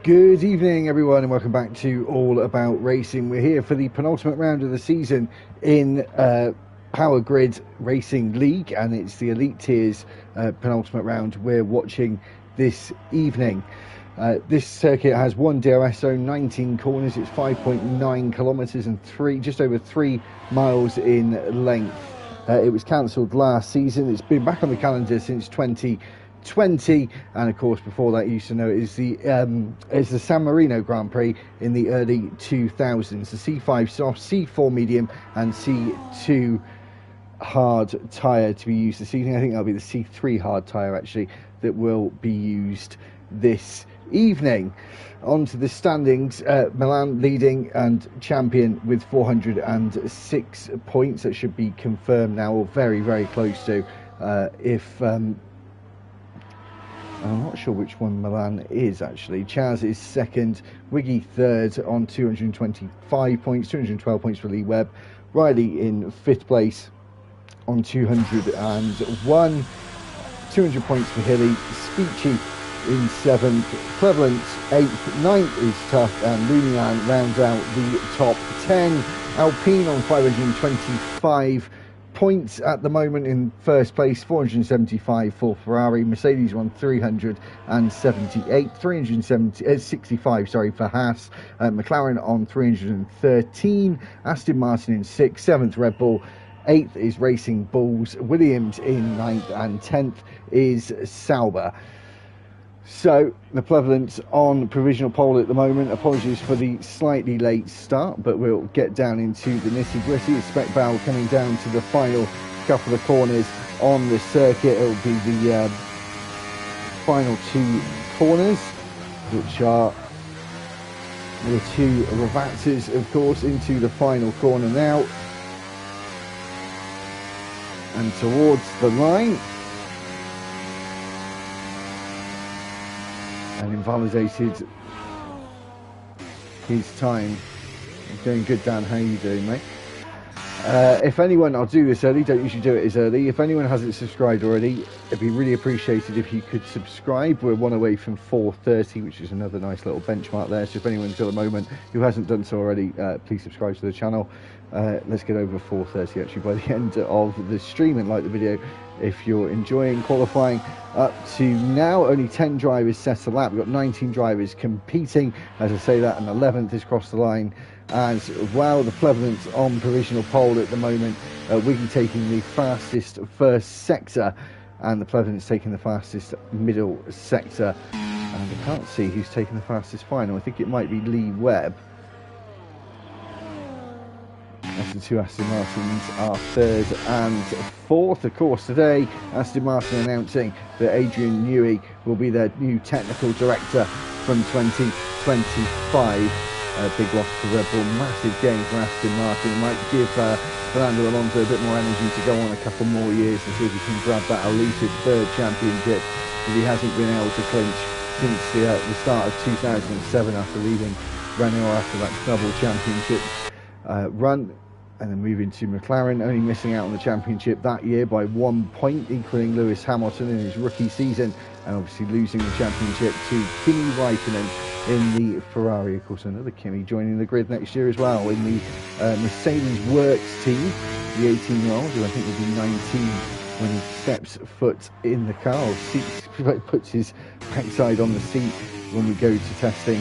Good evening, everyone, and welcome back to All About Racing. We're here for the penultimate round of the season in Power Grid Racing League, and it's the Elite Tiers penultimate round we're watching this evening. This circuit has one DRS zone, 19 corners, it's 5.9 kilometres and just over 3 miles in length. It was cancelled last season. It's been back on the calendar since 2020, and of course before that you used to know it is the San Marino Grand Prix in the early 2000s. The C5 soft, C4 medium and C2 hard tyre to be used this evening. I think that'll be the C3 hard tyre actually that will be used this evening. On to the standings. Milan leading and champion with 406 points. That should be confirmed now, or very, very close to. I'm not sure which one Milan is actually. Chaz is second, Wiggy third on 225 points, 212 points for Lee Webb. Riley in fifth place on 201, 200 points for Hilly. Speechy in seventh, Prevalent eighth, ninth is Tough, and Lunian rounds out the top 10. Alpine on 525 points at the moment in first place, 475 for Ferrari. Mercedes on 365 for Haas. McLaren on 313. Aston Martin in 6th, 7th Red Bull, 8th is Racing Bulls. Williams in 9th, and 10th is Sauber. So, the Plevalence on provisional pole at the moment. Apologies for the slightly late start, but we'll get down into the nitty-gritty. Spec Val coming down to the final couple of corners on the circuit. It'll be the final two corners, which are the two Ravazzas, of course, into the final corner now. And towards the line. And invalidated his time. I'm doing good, Dan. How are you doing, mate? If anyone, I'll do this early, don't usually do it as early. If anyone hasn't subscribed already, it'd be really appreciated if you could subscribe. We're one away from 430, which is another nice little benchmark there. So if anyone's got a moment who hasn't done so already, please subscribe to the channel. Let's get over 430 actually by the end of the stream, and like the video if you're enjoying. Qualifying up to now, only 10 drivers set a lap. We've got 19 drivers competing, as I say that, and 11th has crossed the line as well. The Plevalence on provisional pole at the moment. Wiggy taking the fastest first sector, and the Plevalence taking the fastest middle sector. And I can't see who's taking the fastest final. I think it might be Lee Webb. As the two Aston Martins are third and fourth. Of course, today Aston Martin announcing that Adrian Newey will be their new technical director from 2025. A big loss to Red Bull, massive gain for Aston Martin. It might give Fernando Alonso a bit more energy to go on a couple more years and see if he can grab that elusive third championship that he hasn't been able to clinch since the start of 2007 after leaving Renault after that double championship run. And then moving to McLaren, only missing out on the championship that year by 1 point, equaling Lewis Hamilton in his rookie season, and obviously losing the championship to Kimi Raikkonen in the Ferrari. Of course, another Kimi joining the grid next year as well in the Mercedes Works team, the 18-year-old, who I think will be 19 when he steps foot in the car, or puts his backside on the seat when we go to testing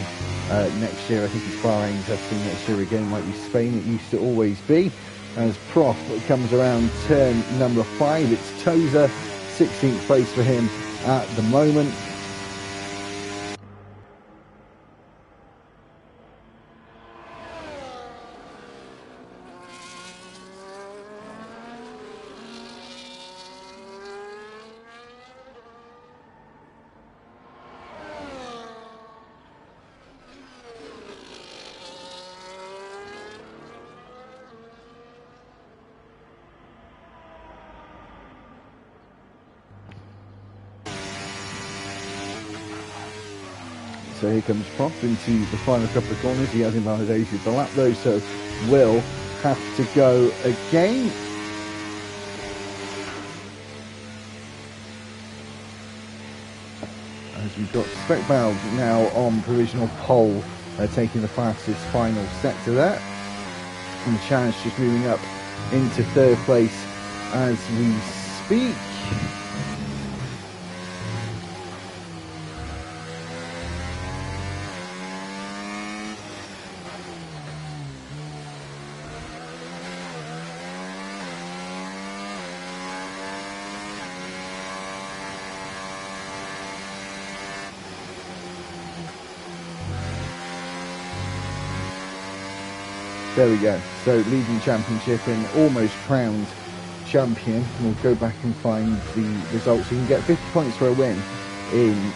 next year. I think it's Bahrain testing next year again, might be Spain, it used to always be. As Prof comes around turn number 5, it's Tozer, 16th place for him at the moment. So here comes Prof into the final couple of corners. He has invalidated the lap though, so will have to go again. as we've got Speckbald now on provisional pole, taking the fastest final sector there. And Chaz just moving up into third place as we speak. There we go. So leading championship and almost crowned champion. We'll go back and find the results. You can get 50 points for a win in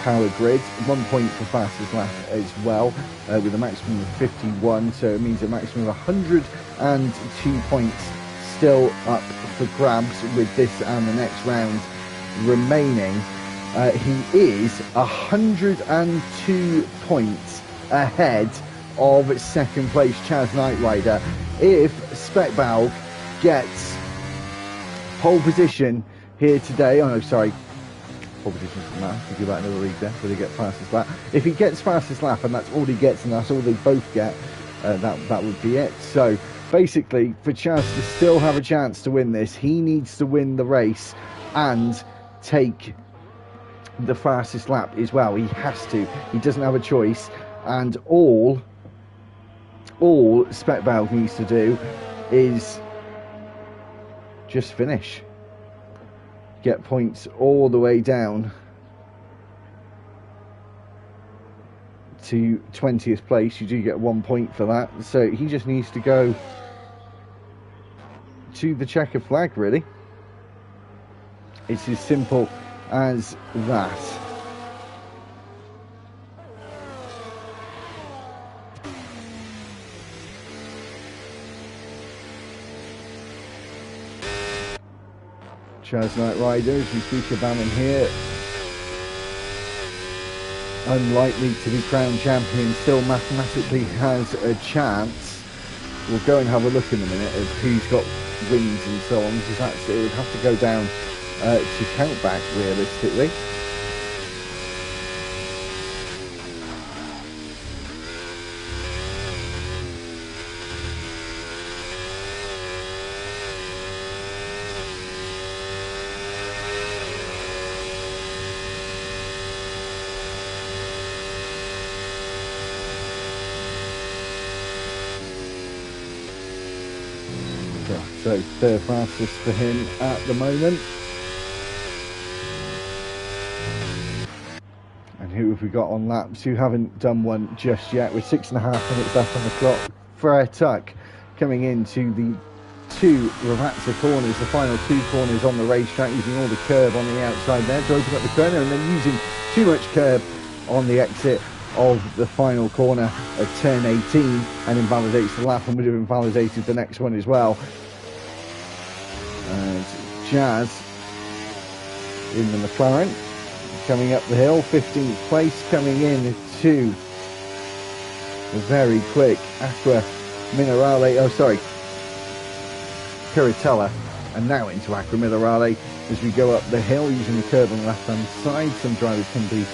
Power Grid, 1 point for fastest lap as well, with a maximum of 51. So it means a maximum of 102 points still up for grabs with this and the next round remaining. He is 102 points ahead of second place Chaz Knight Rider. If Speckbald gets pole position here today, oh no, sorry, pole position doesn't matter, we'll give that another lead there, so they get fastest lap. If he gets fastest lap and that's all he gets and that's all they both get, that would be it. So basically, for Chaz to still have a chance to win this, he needs to win the race and take the fastest lap as well. He has to, he doesn't have a choice, and all Speckbald needs to do is just finish, get points all the way down to 20th place. You do get 1 point for that, so he just needs to go to the checker flag, really. It's as simple as that. Chaz Knight Rider, as we speak about him here, unlikely to be crowned champion, still mathematically has a chance. We'll go and have a look in a minute of who's got wins and so on, because that's, it would have to go down to count back realistically. So third fastest for him at the moment. And who have we got on laps who haven't done one just yet? With 6.5 minutes left on the clock. Freya Tuck coming into the two Romagna corners, the final two corners on the racetrack, using all the curb on the outside there to open up the corner, and then using too much curb on the exit of the final corner at turn 18, and invalidates the lap and would have invalidated the next one as well. And Chaz in the McLaren coming up the hill, 15th place, coming in to the very quick Aqua Minerale, Piratella, and now into Aqua Minerale as we go up the hill using the curb on the left hand side. Some drivers can be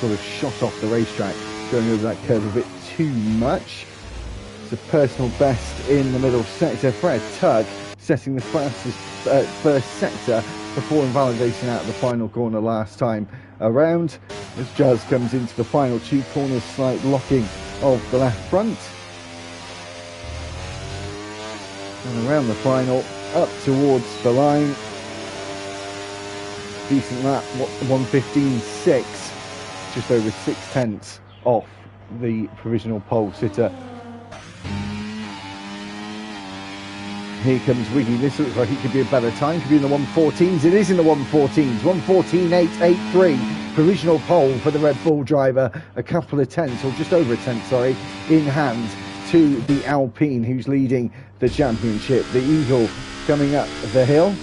sort of shot off the racetrack going over that curve a bit too much. It's a personal best in the middle sector. Fred Tugg setting the fastest first sector before invalidating out the final corner last time around, as Chaz comes into the final two corners, slight locking of the left front, and around the final up towards the line. Decent lap, 1:15.6, just over 6/10 off the provisional pole sitter. Here comes Wiggy. This looks like it could be a better time. Could be in the 1:14s. It is in the 1:14s. 1:14.883. Provisional pole for the Red Bull driver. A couple of tenths, or just over a tenth, sorry, in hand to the Alpine, who's leading the championship. The Eagle coming up the hill.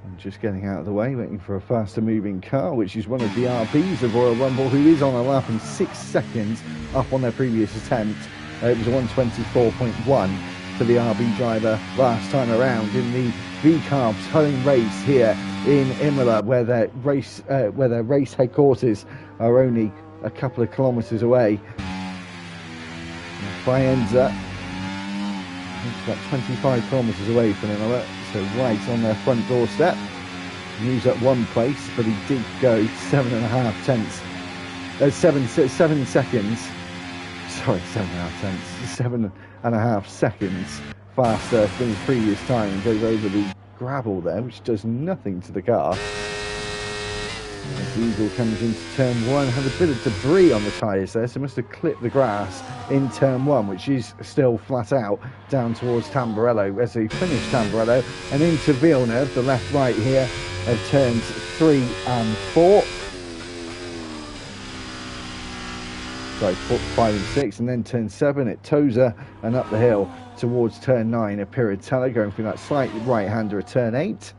And just getting out of the way, waiting for a faster moving car, which is one of the RBs of Royal Rumble, who is on a lap and 6 seconds up on their previous attempt. It was a 1:24.1. for the RB driver last time around in the V-Carbs home race here in Emila, where their race headquarters are only a couple of kilometres away. Faenza, it's about 25 kilometres away from Emila, so right on their front doorstep. He was at one place, but he did go 7.5 seconds. Sorry, 7.5 seconds faster than his previous time, and goes over the gravel there, which does nothing to the car. As the Eagle comes into turn 1, had a bit of debris on the tyres there, so must have clipped the grass in turn 1, which is still flat out down towards Tamburello. As they finish Tamburello and into Villeneuve, the left-right here of turns 3 and 4. Sorry, 5 and 6, and then turn 7 at Tosa, and up the hill towards turn 9 at Piratella, going through that slight right-hander at turn 8.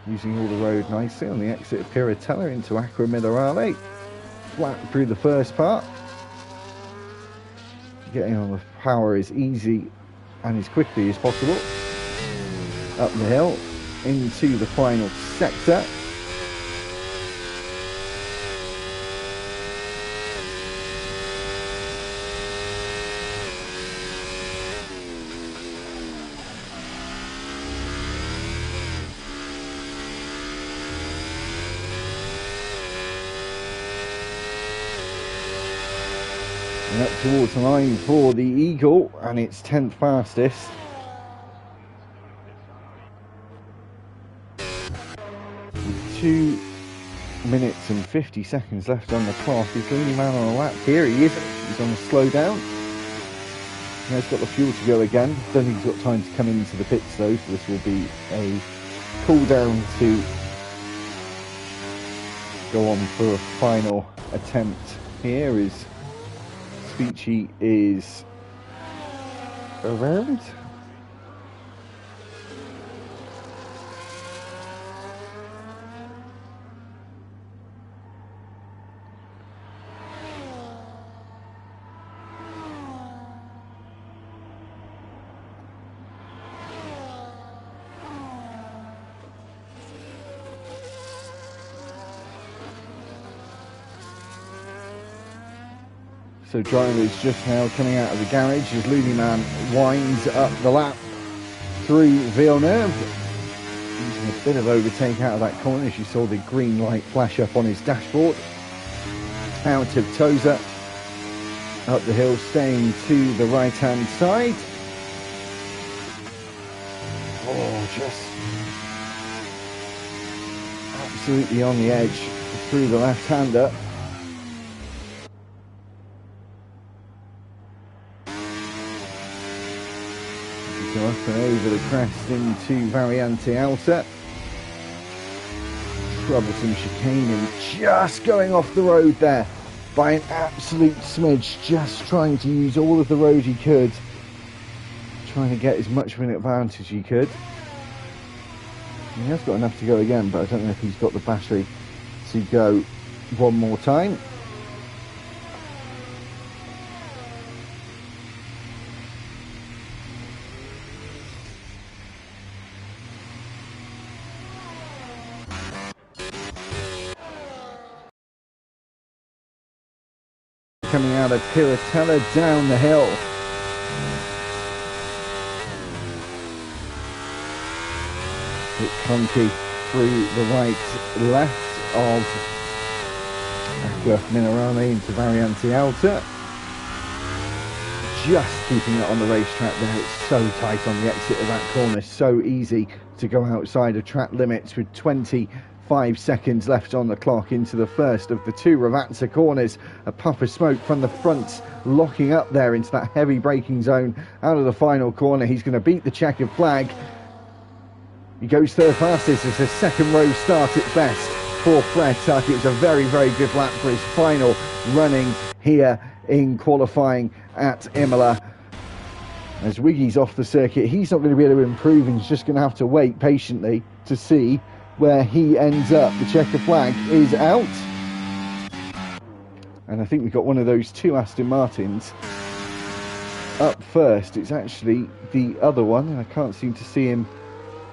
Using all the road nicely on the exit of Piratella into Acqua Minerale. Flat through the first part. Getting on the power as easy and as quickly as possible. Up the hill into the final sector. And up towards the line for the Eagle, and it's 10th fastest. With 2 minutes and 50 seconds left on the clock. He's the only man on a lap here. He isn't. He's on a slow down. He has got the fuel to go again. Don't think he's got time to come into the pits though, so this will be a cool down to go on for a final attempt here. Is Speechy is around. So drivers just now coming out of the garage as Looneyman winds up the lap through Villeneuve. Using a bit of overtake out of that corner as you saw the green light flash up on his dashboard. Out of Tosa, up the hill, staying to the right hand side. Oh, just absolutely on the edge through the left hander. Go up and over the crest into Variante Alta. Troublesome chicane and just going off the road there by an absolute smidge, just trying to use all of the road he could, trying to get as much of an advantage he could. He has got enough to go again, but I don't know if he's got the battery to go one more time. Coming out of Piratella down the hill. Bit clunky through the right left of Acqua Minerale into Variante Alta. Just keeping it on the racetrack there. It's so tight on the exit of that corner. So easy to go outside of track limits with 25 seconds left on the clock into the first of the 2 Ravazza corners. A puff of smoke from the front, locking up there into that heavy braking zone. Out of the final corner, he's going to beat the checkered flag. He goes third fastest as the second row start at best for Fred Tuck. It was a very, very good lap for his final running here in qualifying at Emila. As Wiggy's off the circuit, he's not going to be able to improve, and he's just going to have to wait patiently to see where he ends up. The checker flag is out, and I think we've got one of those 2 Aston Martins up first. It's actually the other one, and I can't seem to see him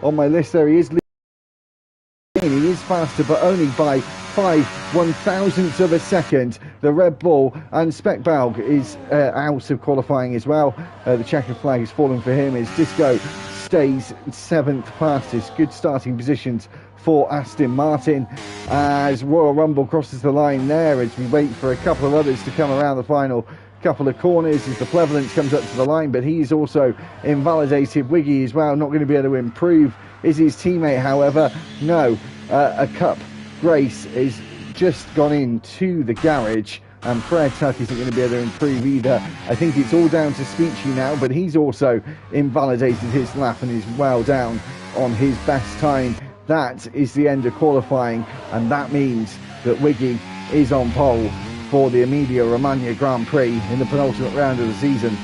on my list there. He is faster, but only by 5/1000ths of a second. The Red Bull, and Speckbalg is out of qualifying as well. The checkered flag is falling for him as Disco stays 7th fastest. Good starting positions for Aston Martin as Royal Rumble crosses the line there as we wait for a couple of others to come around the final couple of corners as the Plevolence comes up to the line, but he's also invalidated. Wiggy as well, not going to be able to improve. Is his teammate, however? No. A Cup Grace is just gone into the garage, and Fred Tuck isn't going to be able to improve either. I think it's all down to Speechy now, but he's also invalidated his lap and is well down on his best time. That is the end of qualifying, and that means that Wiggy is on pole for the Emilia-Romagna Grand Prix in the penultimate round of the season.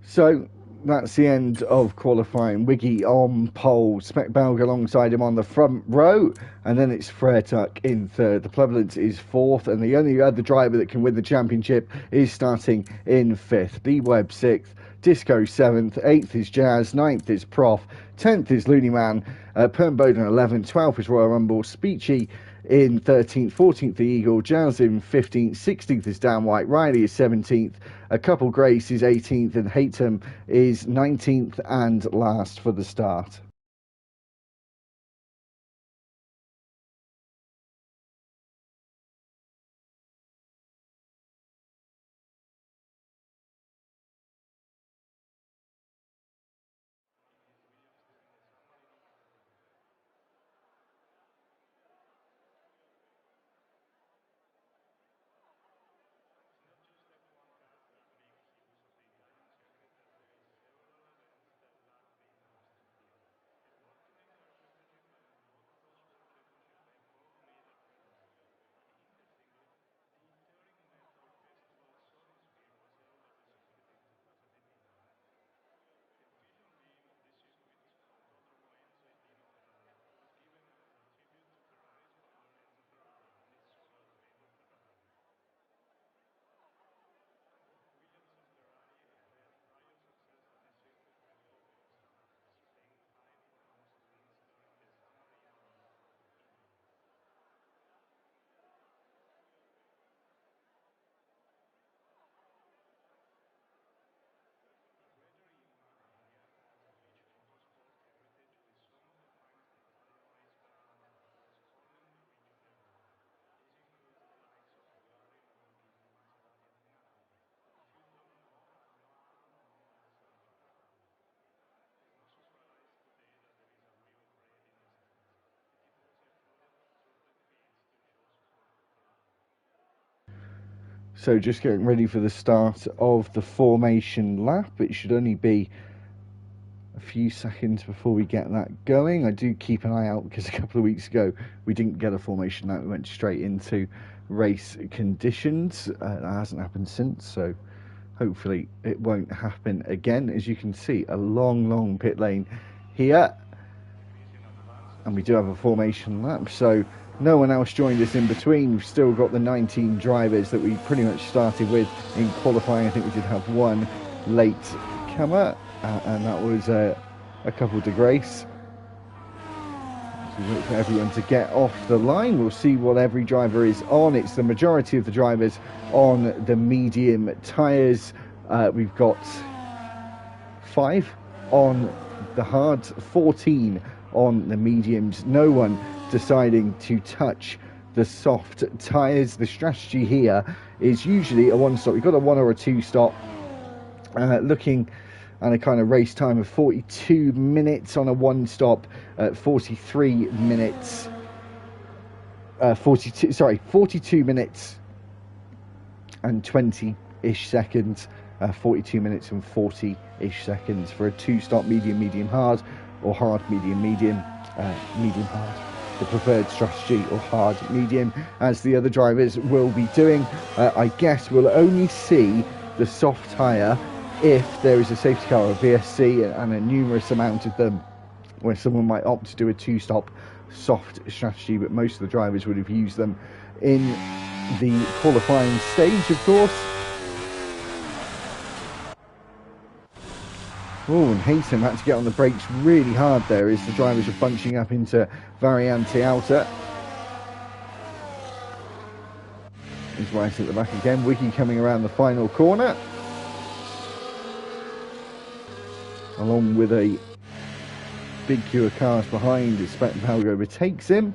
So that's the end of qualifying. Wiggy on pole, Speckbalg alongside him on the front row, and then it's Freretuck in third. The Plevolence is fourth, and the only other driver that can win the championship is starting in fifth. B-Web sixth, Disco seventh, eighth is Jazz, ninth is Prof, 10th is Looney Man, Perm Bowden 11th, 12th is Royal Rumble, Speechy in 13th, 14th the Eagle, Jazz in 15th, 16th is Dan White, Riley is 17th, A Couple Grace is 18th, and Hatem is 19th and last for the start. So just getting ready for the start of the formation lap. It should only be a few seconds before we get that going. I do keep an eye out because a couple of weeks ago we didn't get a formation lap. We went straight into race conditions. That hasn't happened since, so hopefully it won't happen again. As you can see, a long pit lane here, and we do have a formation lap, so no one else joined us in between. We've still got the 19 drivers that we pretty much started with in qualifying. I think we did have one late comer, and that was a Couple de Grace. So we wait for everyone to get off the line. We'll see what every driver is on. It's the majority of the drivers on the medium tyres. We've got 5 on the hards, 14 on the mediums. No one deciding to touch the soft tyres. The strategy here is usually a one stop. You've got a one or a two stop. Looking at a kind of race time of 42 minutes on a one stop, 43 minutes. 42 minutes and 20-ish seconds, 42 minutes and 40-ish seconds for a two-stop medium, medium hard, or hard, medium, medium, medium hard. The preferred strategy, or hard, medium, as the other drivers will be doing. I guess we'll only see the soft tyre if there is a safety car or a VSC and a numerous amount of them, where someone might opt to do a two-stop soft strategy, but most of the drivers would have used them in the qualifying stage, of course. Oh, and Haytham had to get on the brakes really hard there as the drivers were bunching up into Variante Alta. He's right at the back again. Wiggy coming around the final corner, along with a big queue of cars behind as Speckenpelg overtakes him.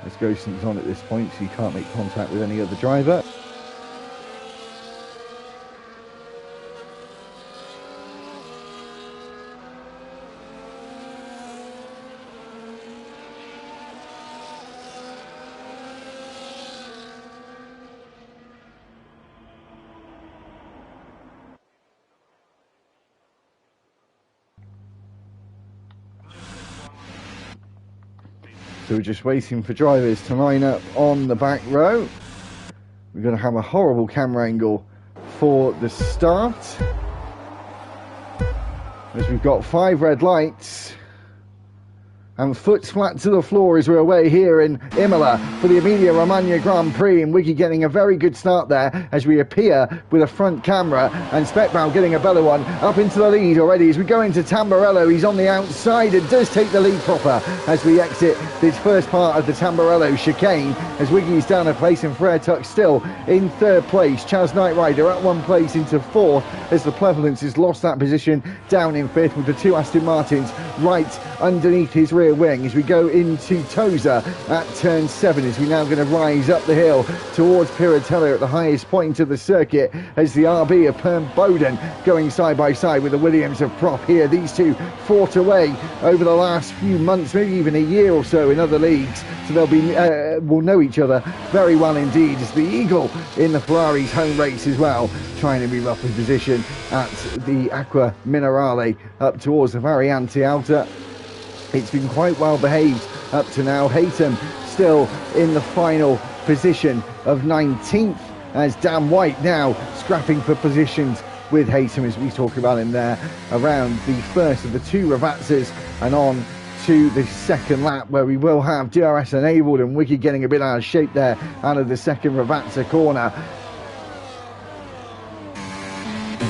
As Ghoston's on at this point, so you can't make contact with any other driver. So we're just waiting for drivers to line up on the back row. We're going to have a horrible camera angle for the start, as we've got 5 red lights and foot flat to the floor as we're away here in Emila for the Emilia Romagna Grand Prix, and Wiggy getting a very good start there as we appear with a front camera, and Speckenpelg getting a better one up into the lead already as we go into Tamburello. He's on the outside and does take the lead proper as we exit this first part of the Tamburello chicane, as Wiggy's down a place and Frere Tuck still in third place. Chaz Knight Rider at one place into fourth as the Plevolence has lost that position down in fifth, with the 2 Aston Martins right underneath his rear wing as we go into Tosa at turn 7, as we're now going to rise up the hill towards Piratella at the highest point of the circuit, as the RB of Perm Bowden going side by side with the Williams of Prop here. These two fought away over the last few months, maybe even a year or so in other leagues, so they'll be will know each other very well indeed, as the Eagle in the Ferrari's home race as well, trying to move up in position at the Acqua Minerale up towards the Variante Alta. It's been quite well behaved up to now. Haytham still in the final position of 19th, as Dan White now scrapping for positions with Haytham, as we talk about him there, around the first of the 2 Ravazzas and on to the second lap, where we will have DRS enabled, and Wiggy getting a bit out of shape there out of the second Ravazza corner.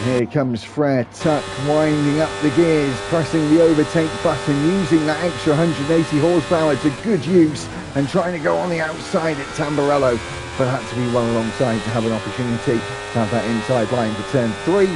Here comes Frere Tuck winding up the gears, pressing the overtake button, using that extra 180 horsepower to good use and trying to go on the outside at Tamburello, but had to be well alongside to have an opportunity to have that inside line for turn 3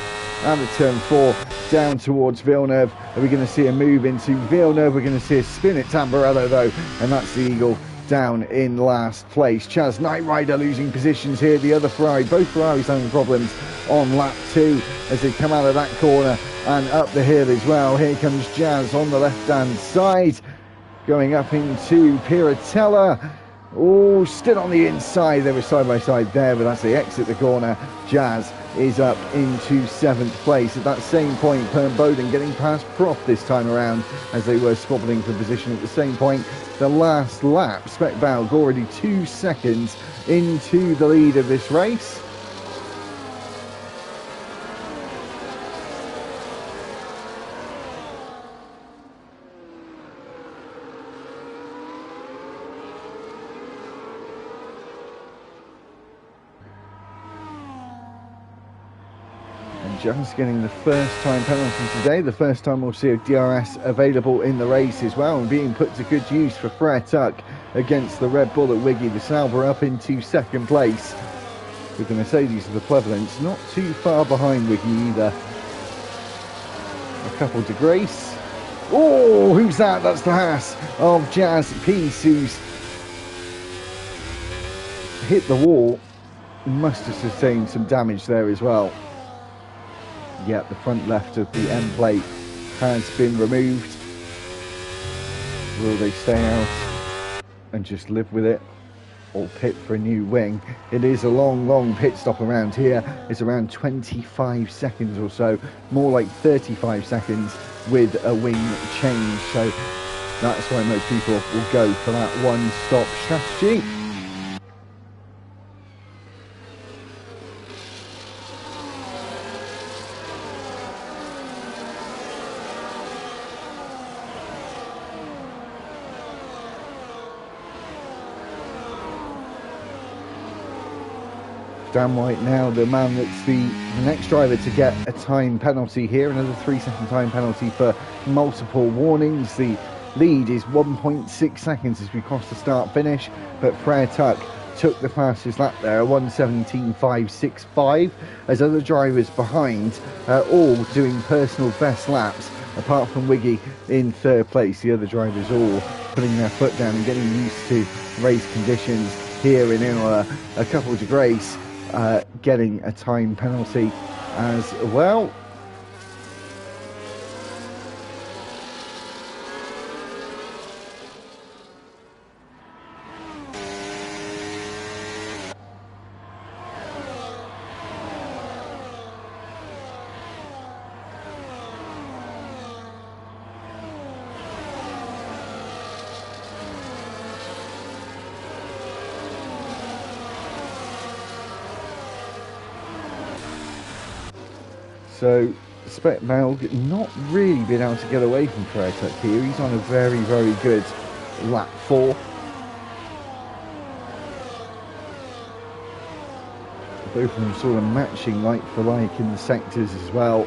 and the turn 4 down towards Villeneuve. Are we going to see a move into Villeneuve? We're going to see a spin at Tamburello though, and that's the Eagle down in last place. Chaz Knight Rider losing positions here. The other Ferrari, both Ferraris having problems on lap 2 as they come out of that corner and up the hill as well. Here comes Jazz on the left hand side going up into Piratella. Oh, still on the inside. They were side by side there, but as they exit the corner, Jazz is up into 7th place. At that same point, Perm Bowden getting past Prop this time around as they were squabbling for position at the same point. The last lap, Speckenpelg already 2 seconds into the lead of this race. Just getting the first time penalty today, the first time we'll see a DRS available in the race as well, and being put to good use for Frere Tuck against the Red Bull at Wiggy. The Sauber up into 2nd place with the Mercedes of the Plevolence not too far behind Wiggy either. A couple to grace. Oh, who's that? That's the Haas of Jazz Peace, who's hit the wall. Must have sustained some damage there as well. Yeah, the front left of the end plate has been removed. Will they stay out and just live with it, or pit for a new wing? It is a long pit stop around here. It's around 25 seconds or so, more like 35 seconds with a wing change. So that's why most people will go for that one-stop strategy. Dan White now the man that's the next driver to get a time penalty here, another 3-second time penalty for multiple warnings. The lead is 1.6 seconds as we cross the start finish, but Freya Tuck took the fastest lap there, 1:17.565, as other drivers behind all doing personal best laps, apart from Wiggy in third place. The other drivers all putting their foot down and getting used to race conditions here in Emila. A couple to Grace getting a time penalty as well. So Speckbalg not really been able to get away from Freya Tuck here. He's on a very good lap 4. Both of them sort of matching like for like in the sectors as well.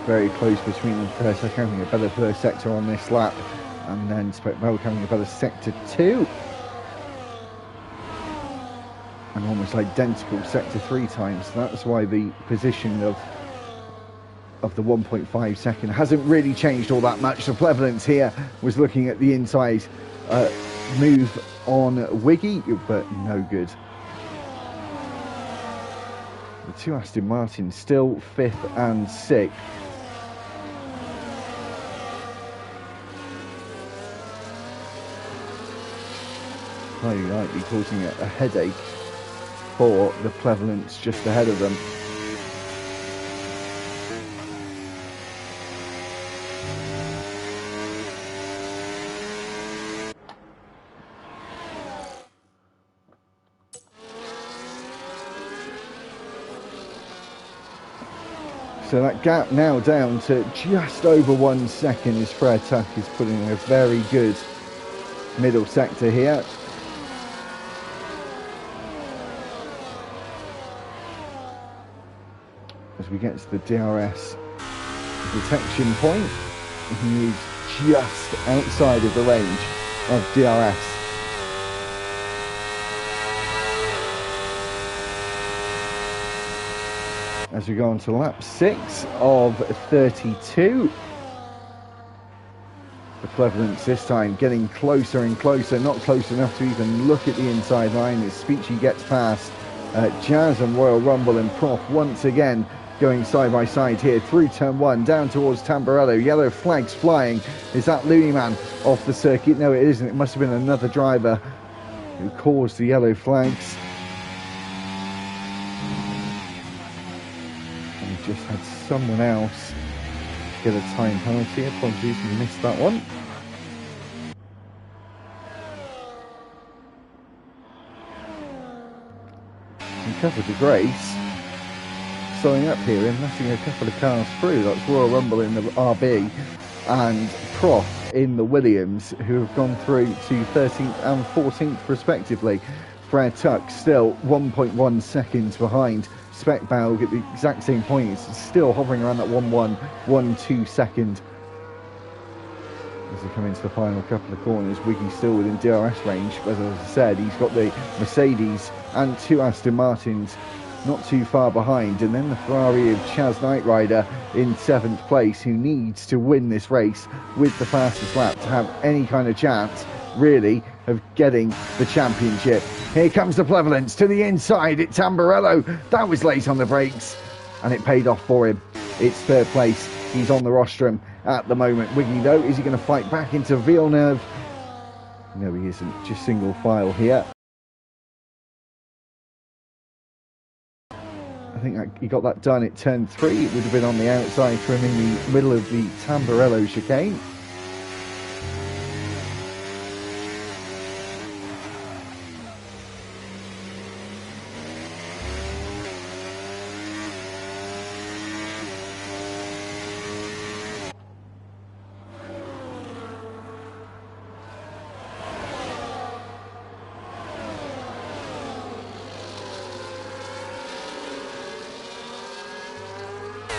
Very close between them. Freya Tuck having a better first sector on this lap, and then Speckbalg having a better sector 2. And almost identical sector 3 times. So that's why the position of the 1.5 second hasn't really changed all that much. The Plevolence here was looking at the inside move on Wiggy, but no good. The two Aston Martins still 5th and 6th. Highly likely causing a headache for the Plevolence just ahead of them. So that gap now down to just over 1 second as Freya Tuck is putting a very good middle sector here. As we get to the DRS detection point, he is just outside of the range of DRS. As we go on to lap 6 of 32. The Plevolence this time getting closer and closer, not close enough to even look at the inside line as Speechy gets past Jazz and Royal Rumble, and Prof once again going side by side here through turn 1 down towards Tamburello. Yellow flags flying. Is that Looney Man off the circuit? No, it isn't. It must have been another driver who caused the yellow flags. Just had someone else get a time penalty. Apologies, we missed that one. And cover to Grace slowing up here and letting a couple of cars through. That's Royal Rumble in the RB and Prof in the Williams, who have gone through to 13th and 14th respectively. Freya Tuck still 1.1 seconds behind Speckbalg at the exact same point. It's still hovering around that 1.112 second. As they come into the final couple of corners, Wiggy's still within DRS range, but as I said, he's got the Mercedes and 2 Aston Martins not too far behind, and then the Ferrari of Chaz Knight Rider in 7th place, who needs to win this race with the fastest lap to have any kind of chance really, of getting the championship. Here comes the Plevolence to the inside. It's Tamburello. That was late on the brakes, and it paid off for him. It's third place. He's on the rostrum at the moment. Wiggy, though, is he going to fight back into Villeneuve? No, he isn't. Just single file here. I think he got that done at turn 3. It would have been on the outside for him in the middle of the Tamburello chicane.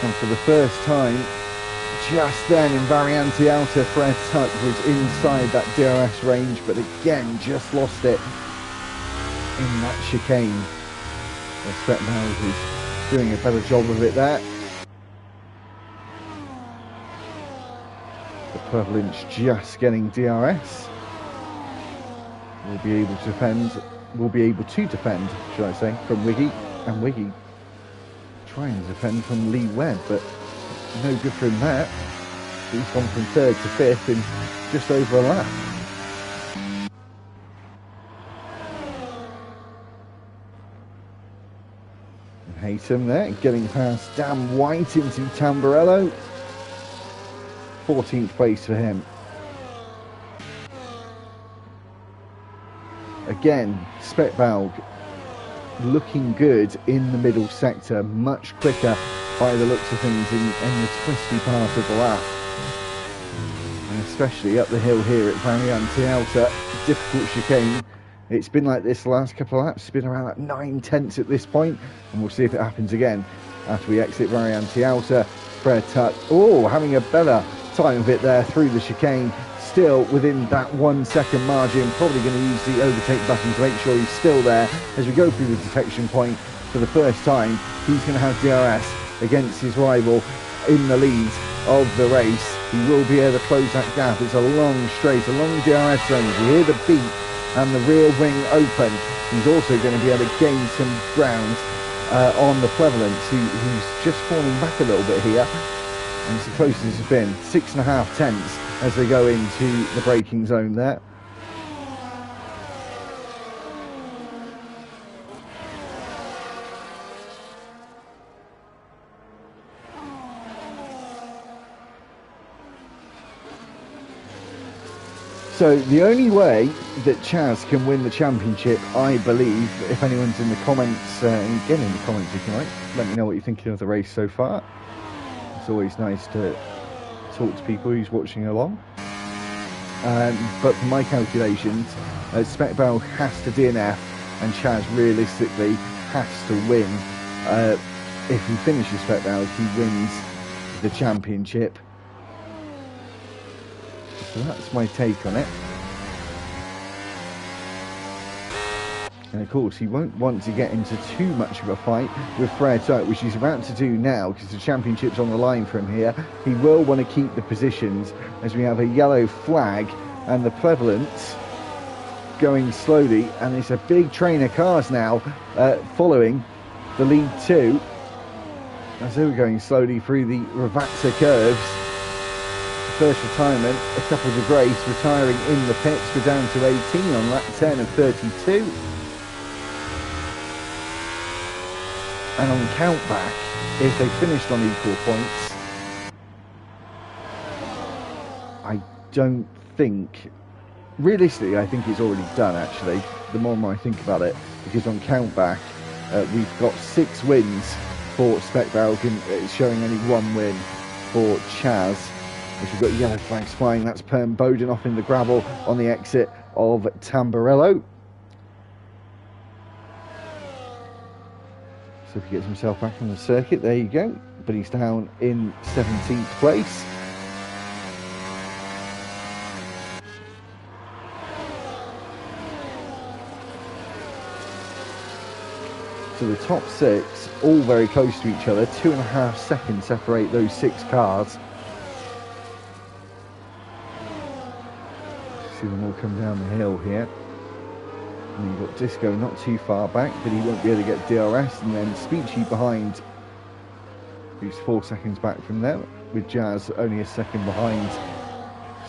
And for the first time, just then in Variante Alta, Fred Tuck was inside that DRS range, but again, just lost it in that chicane. Spetmels is doing a better job of it there. The Prevalence just getting DRS. Will be able to defend, should I say, from Wiggy, and Wiggy trying to defend from Lee Webb, but no good for him there. He's gone from 3rd to 5th in just over a lap. And Haytham there, getting past Dan White into Tamburello. 14th place for him. Again, Spetbalg looking good in the middle sector, much quicker by the looks of things in the twisty part of the lap, and especially up the hill here at Variante Alta. Difficult chicane. It's been like this the last couple of laps. It's been around like 9/10 at this point, and we'll see if it happens again after we exit Variante Alta. Fred Tuck, having a better time of it there through the chicane, still within that 1 second margin. Probably going to use the overtake button to make sure he's still there as we go through the detection point. For the first time, he's going to have DRS against his rival in the lead of the race. He will be able to close that gap. It's a long straight, a long DRS zone. You hear the beat and the rear wing open. He's also going to be able to gain some ground on the Prevalence, who's just falling back a little bit here. And it's the closest it's been, 6.5 tenths as they go into the braking zone there. So the only way that Chaz can win the championship, I believe, if anyone's in the comments, and get in the comments if you like, let me know what you're thinking of the race so far. It's always nice to talk to people who's watching along. But for my calculations, Spetbal has to DNF and Chaz realistically has to win. If he finishes Spetbal, he wins the championship. So that's my take on it. And of course, he won't want to get into too much of a fight with Fred Tuck, which he's about to do now because the championship's on the line for him here. He will want to keep the positions as we have a yellow flag and the Prevalence going slowly. And it's a big train of cars now following the lead two as they were going slowly through the Ravazza curves. First retirement, a couple of the Grace retiring in the pits. We're down to 18 on lap 10 of 32. And on countback, if they finished on equal points, I don't think, realistically, I think it's already done actually, the more I think about it, because on countback, we've got 6 wins for Spetbal, showing only 1 win for Chaz. As we've got yellow flags flying, that's Perm Bowden off in the gravel on the exit of Tamburello. So if he gets himself back on the circuit, there you go. But he's down in 17th place. So the top 6, all very close to each other. 2.5 seconds separate those 6 cars. see them all come down the hill here. And you've got Disco not too far back, but he won't be able to get DRS. And then Speechy behind, who's 4 seconds back from them, with Jazz only a second behind.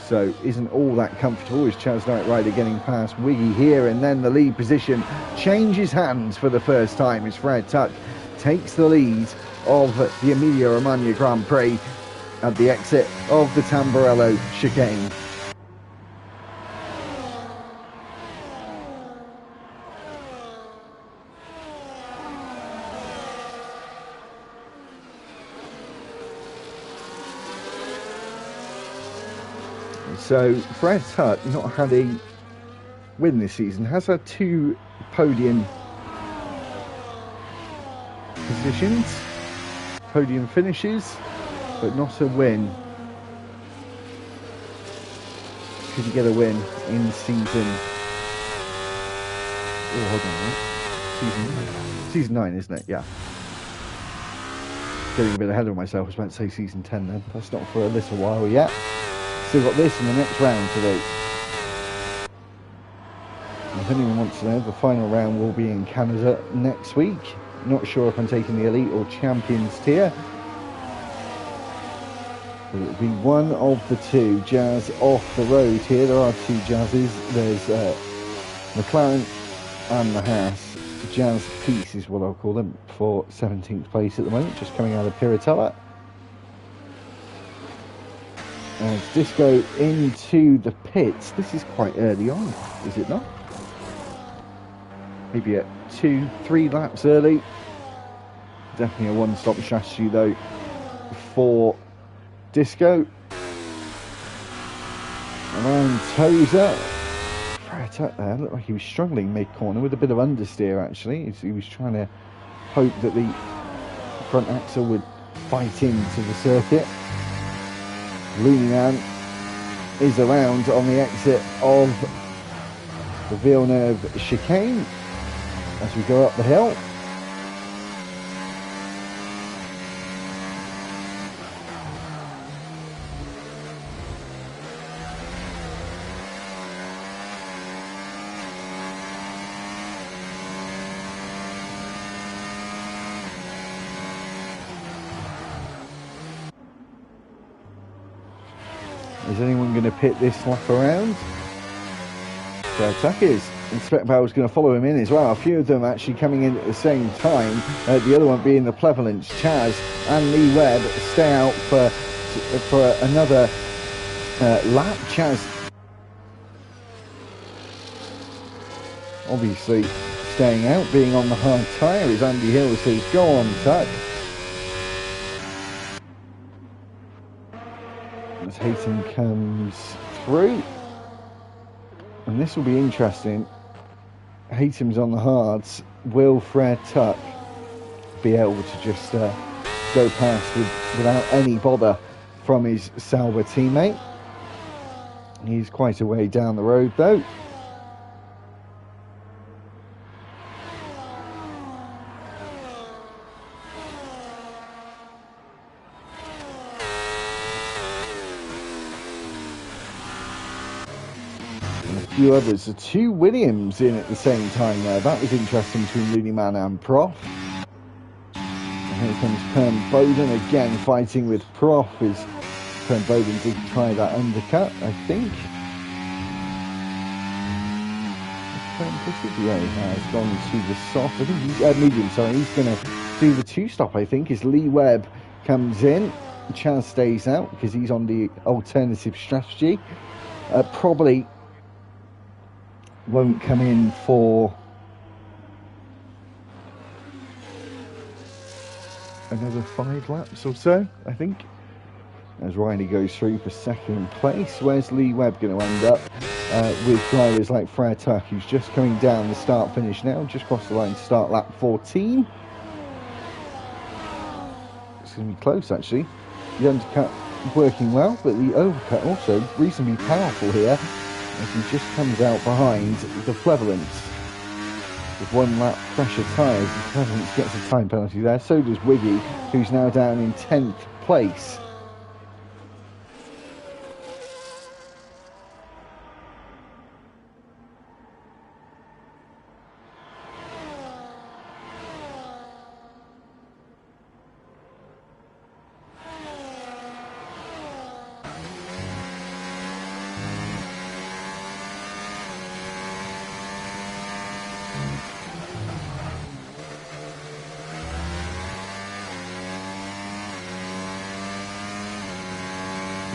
So isn't all that comfortable. Is Chaz Knight Rider getting past Wiggy here, and then the lead position changes hands for the first time as Fred Tuck takes the lead of the Emilia Romagna Grand Prix at the exit of the Tamburello chicane. So Fred Tuck not had a win this season, has had 2 podium positions, podium finishes, but not a win. Couldn't get a win in season. Oh, hold on, season 9, isn't it? Yeah. Getting a bit ahead of myself. I was about to say season 10 then. That's not for a little while yet. Still got this in the next round to do. If anyone wants to know, the final round will be in Canada next week. Not sure if I'm taking the Elite or Champions tier. But it'll be one of the 2. Jazz off the road here. There are 2 Jazzes. There's McLaren and the Haas. Jazz Peace is what I'll call them, for 17th place at the moment, just coming out of Piratella. And Disco into the pits. This is quite early on, is it not? Maybe at 2-3 laps early. Definitely a one-stop strategy though for Disco. Around Tozer. Right up there, looked like he was struggling mid-corner with a bit of understeer actually. He was trying to hope that the front axle would bite into the circuit. Looney Man is around on the exit of the Villeneuve chicane as we go up the hill. Is anyone going to pit this lap around? Fred Tuck is. And Spec Power's going to follow him in as well. A few of them actually coming in at the same time. The other one being the Plevolence. Chaz and Lee Webb stay out for another lap. Chaz obviously staying out, being on the hard tyre, as Andy Hill says, go on Tuck. As Hayton comes through, and this will be interesting. Hayton's on the hards. Will Fred Tuck be able to just go past without any bother from his Sauber teammate? He's quite a way down the road though. Few others. The 2 Williams in at the same time there. That was interesting between Looney Man and Prof. And here comes Pern Bowden again fighting with Prof, as Pern Bowden did try that undercut, I think. Yeah, he has gone to the soft. I think he's medium, sorry. He's going to do the 2-stop, I think, as Lee Webb comes in. Chaz stays out because he's on the alternative strategy. Probably won't come in for another 5 laps or so, I think, as Riley goes through for 2nd place. Where's Lee Webb going to end up with drivers like Fred Tuck, who's just coming down the start finish now, just crossed the line to start lap 14. It's going to be close actually. The undercut working well, but the overcut also reasonably powerful here, as he just comes out behind the Plevolence with 1 lap pressure tyres. The Plevolence gets a time penalty there, so does Wiggy, who's now down in 10th place.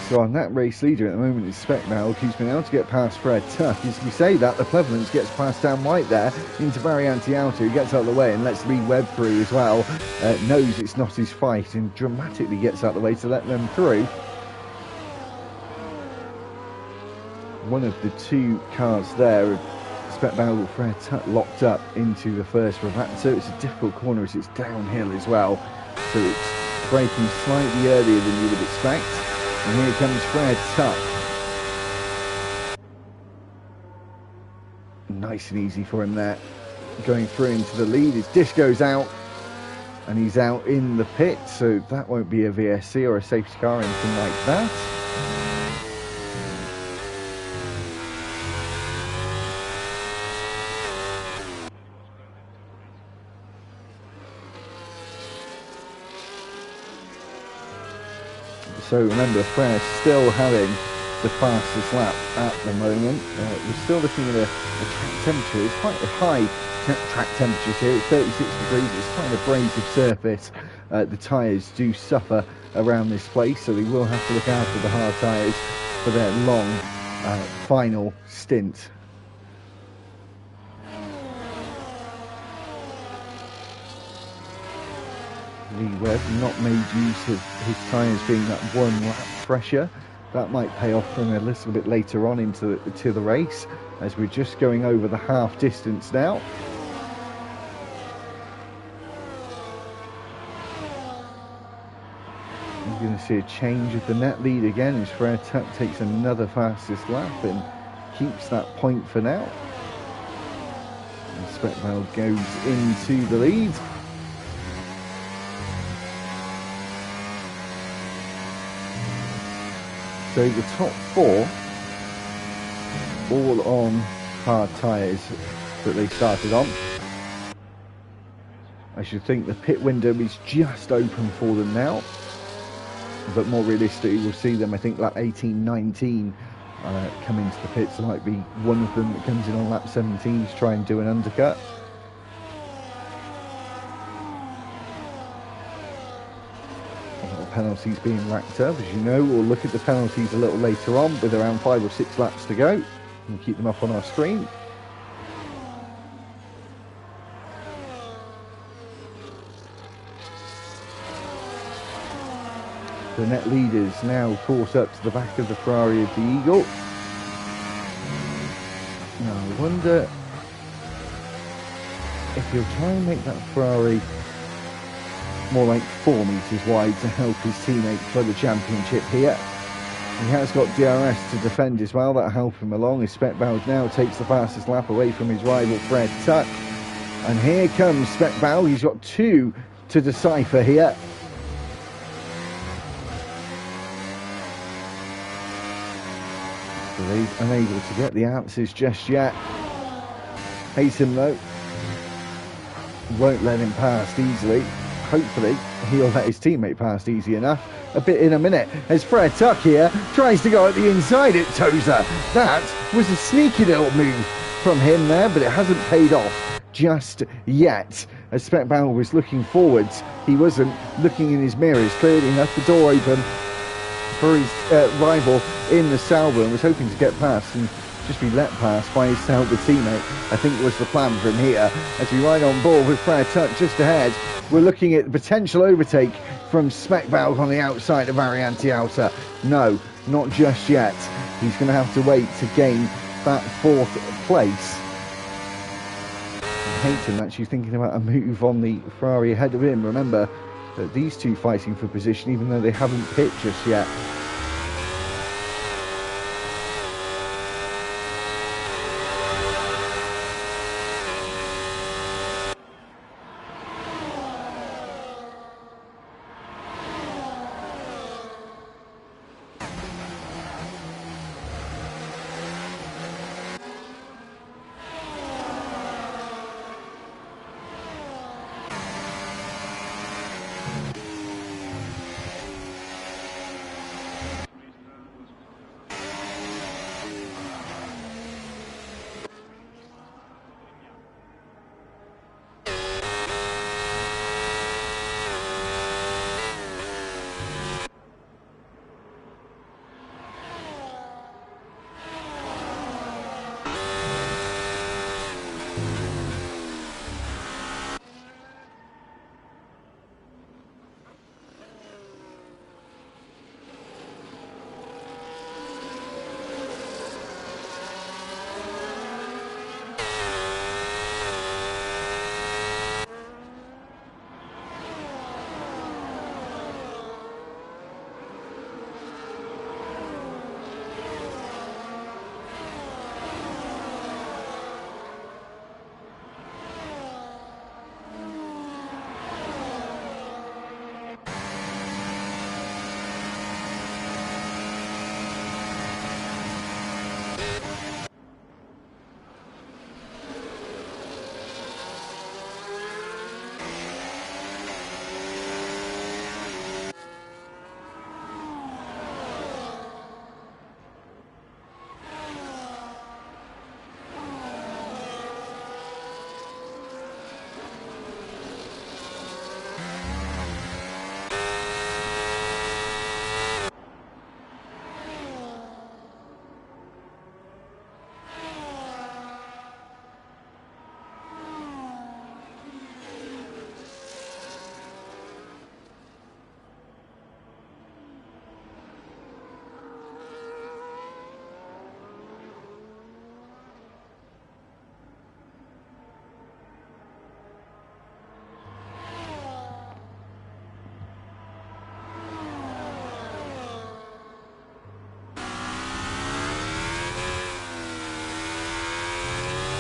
So our net race leader at the moment is Speckbell, who's been able to get past Fred Tuck. As we say that, the Plevolence gets past Dan White there into Variante Alto, who gets out of the way and lets Lee Webb through as well. Knows it's not his fight and dramatically gets out of the way to let them through. One of the two cars there, Speckbell or Fred Tuck, locked up into the first rev. So it's a difficult corner as it's downhill as well. So it's braking slightly earlier than you would expect. And here comes Fred Tuck. Nice and easy for him there. Going through into the lead. His dish goes out. And he's out in the pit. So that won't be a VSC or a safety car or anything like that. So remember, Fred still having the fastest lap at the moment. We're still looking at a track temperature. It's quite a high track temperatures here. It's 36 degrees. It's quite an abrasive surface. The tyres do suffer around this place, so they will have to look after the hard tyres for their long final stint. Lee Webb not made use of his tyres being that one lap pressure. That might pay off for him a little bit later on into the race, as we're just going over the half distance now. We're going to see a change of the net lead again as Fred Tuck takes another fastest lap and keeps that point for now. And Speckbell goes into the lead. So the top four, all on hard tyres that they started on. I should think the pit window is just open for them now. But more realistically, we'll see them, I think, lap 18, 19 come into the pits. There might be one of them that comes in on lap 17 to try and do an undercut. Penalties being racked up, as you know. We'll look at the penalties a little later on with around 5 or 6 laps to go and keep them up on our screen. The net leaders now caught up to the back of the Ferrari of the Eagle. Now I wonder if he'll try and make that Ferrari more like 4 metres wide to help his teammate for the championship here. He has got DRS to defend as well. That'll help him along as Speckbell now takes the fastest lap away from his rival Fred Tuck. And here comes Speckbell. He's got 2 to decipher here. So he's unable to get the answers just yet. Hayton though won't let him past easily. Hopefully he'll let his teammate past easy enough a bit in a minute as Fred Tuck here tries to go at the inside at Tozer. That was a sneaky little move from him there, but it hasn't paid off just yet. As Speckbell was looking forwards, he wasn't looking in his mirrors. Clearly left the door open for his rival in the Sauber and was hoping to get past and just be let past by his Sauber teammate. I think was the plan from here as we ride on board with Fred Tuck just ahead. We're looking at the potential overtake from Speckbell on the outside of Variante Alta. No, not just yet. He's going to have to wait to gain that 4th place. Hayton actually thinking about a move on the Ferrari ahead of him. Remember that these two fighting for position, even though they haven't pit just yet.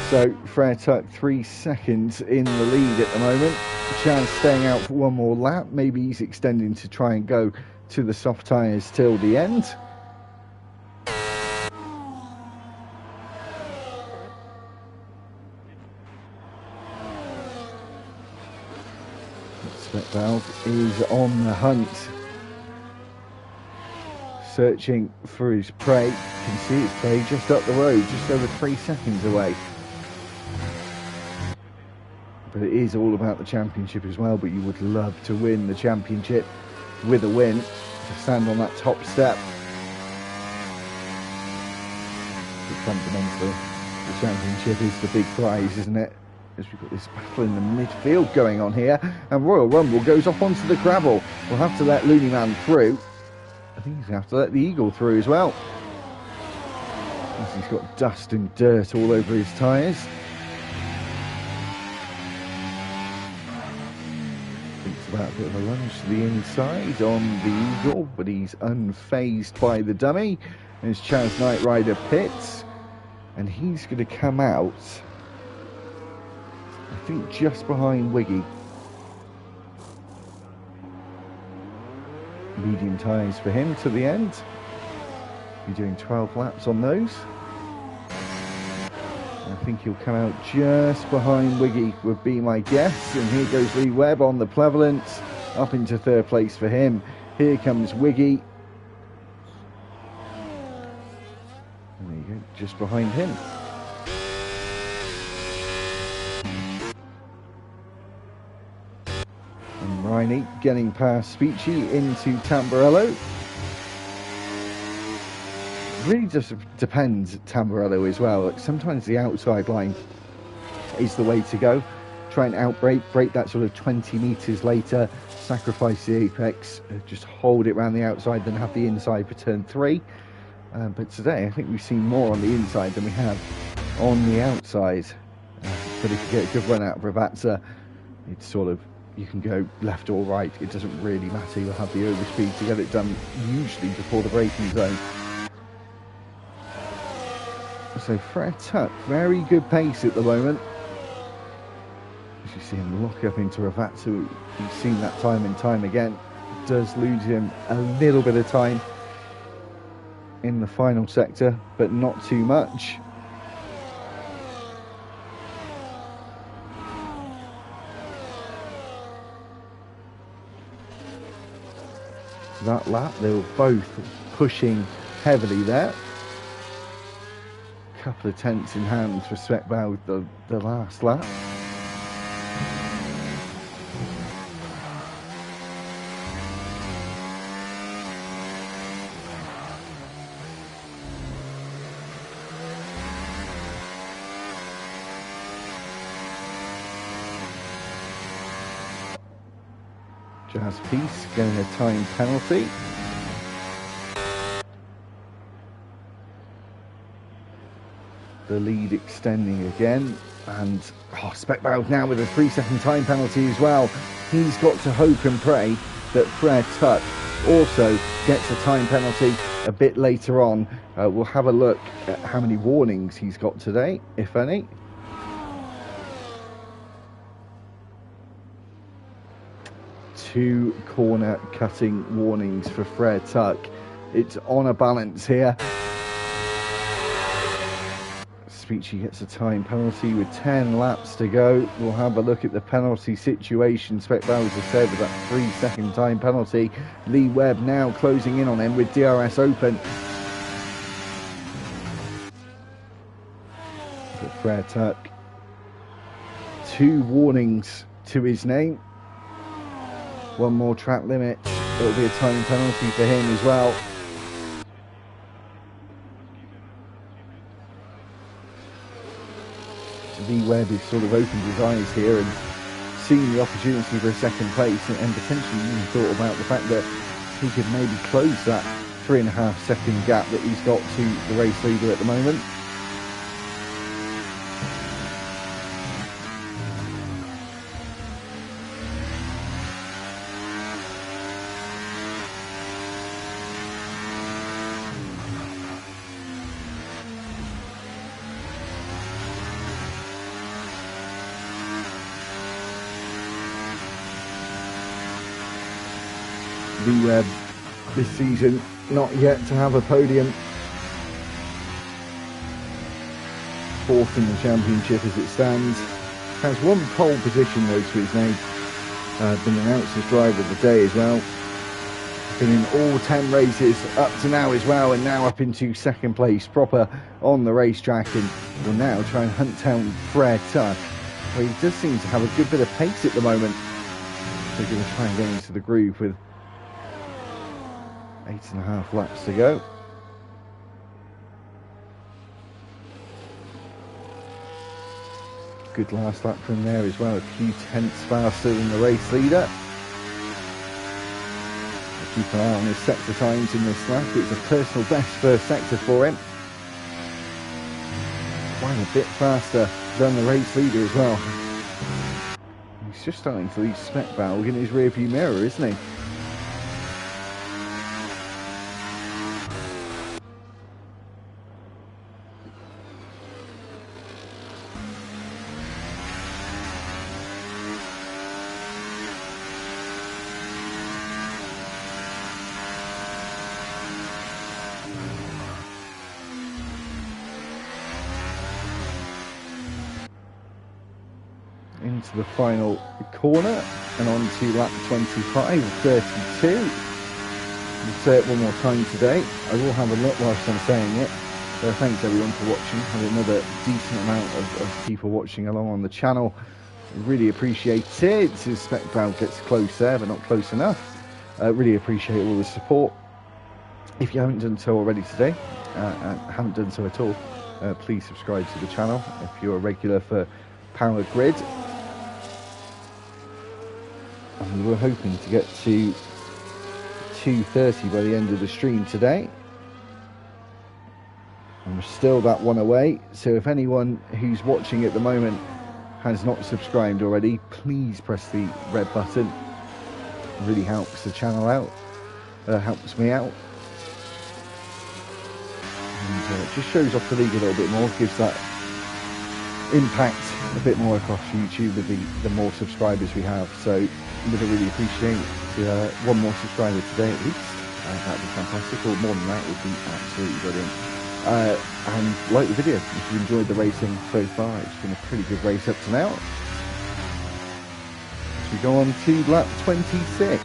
So Frere Tuck 3 seconds in the lead at the moment. Chaz staying out for one more lap. Maybe he's extending to try and go to the soft tyres till the end. Specvalve is on the hunt, searching for his prey. You can see his prey just up the road, just over 3 seconds away. But it is all about the championship as well. But you would love to win the championship with a win, to stand on that top step. But fundamentally, the championship is the big prize, isn't it? As we've got this battle in the midfield going on here, and Royal Rumble goes off onto the gravel. We'll have to let Looney Man through. I think he's going to have to let the Eagle through as well, as he's got dust and dirt all over his tyres. Thinks about a bit of a lunge to the inside on the Eagle, but he's unfazed by the dummy. As Chaz Knight Rider pits, and he's going to come out, I think, just behind Wiggy. Medium tyres for him to the end. Be doing 12 laps on those. I think he'll come out just behind Wiggy, would be my guess. And here goes Lee Webb on the Plevolent, up into third place for him. Here comes Wiggy. And there you go, just behind him. And Riney getting past Speechy into Tamburello. Really just depends at Tamburello as well. Like, sometimes the outside line is the way to go. Try and outbrake, break that sort of 20 metres later, sacrifice the apex, just hold it around the outside, then have the inside for turn 3. But today I think we've seen more on the inside than we have on the outside. But if you get a good run out of Ravazza, it's sort of, you can go left or right, it doesn't really matter. You'll have the overspeed to get it done, usually before the braking zone. So Frere Tuck, very good pace at the moment. As you see him lock up into Ravazza, you've seen that time and time again. Does lose him a little bit of time in the final sector, but not too much. That lap, they were both pushing heavily there. Couple of tenths in hand for Specvalve the last lap. Jazz Peace getting a time penalty. The lead extending again, and Specvalve now with a 3-second time penalty as well. He's got to hope and pray that Frere Tuck also gets a time penalty a bit later on. We'll have a look at how many warnings he's got today, if any. Two corner cutting warnings for Frere Tuck. It's on a balance here. Speechy gets a time penalty with 10 laps to go. We'll have a look at the penalty situation. Specvalve, as I said, with that 3-second time penalty. Lee Webb now closing in on him with DRS open. But Frere Tuck, 2 warnings to his name. 1 more track limit. It'll be a time penalty for him as well. Lee Webb has sort of opened his eyes here and seen the opportunity for a second place, and potentially even thought about the fact that he could maybe close that 3.5 second gap that he's got to the race leader at the moment. this season, not yet to have a podium. Fourth in the championship as it stands. Has one pole position though to his name. Been announced as driver of the day as well. Been in all 10 races up to now as well, and now up into second place proper on the racetrack, and will now try and hunt down Fred Tuck, where he does seem to have a good bit of pace at the moment. So going to try and get into the groove with 8.5 laps to go. Good last lap from there as well, a few tenths faster than the race leader. Keep an eye on his sector times in this lap. It's a personal best first sector for him. Quite a bit faster than the race leader as well. He's just starting to leave Speckbalg in his rear view mirror, isn't he? Into the final corner and on to lap 25, 32. I'll say it one more time today. I will have a look whilst I'm saying it. Thanks everyone for watching. Had another decent amount of people watching along on the channel. Really appreciate it. Speckbalg gets close there, but not close enough. Really appreciate all the support. If you haven't done so already today, and haven't done so at all, please subscribe to the channel if you're a regular for Power Grid. And we're hoping to get to 2:30 by the end of the stream today. And we're still that one away. So if anyone who's watching at the moment has not subscribed already, please press the red button. It really helps the channel out. Helps me out. And it just shows off the league a little bit more. Gives that impact a bit more across YouTube with the more subscribers we have. So would really appreciate one more subscriber today at least. That would be fantastic, or more than that would be absolutely brilliant. And like the video if you enjoyed the racing so far. It's been a pretty good race up to now. As we go on to lap 26.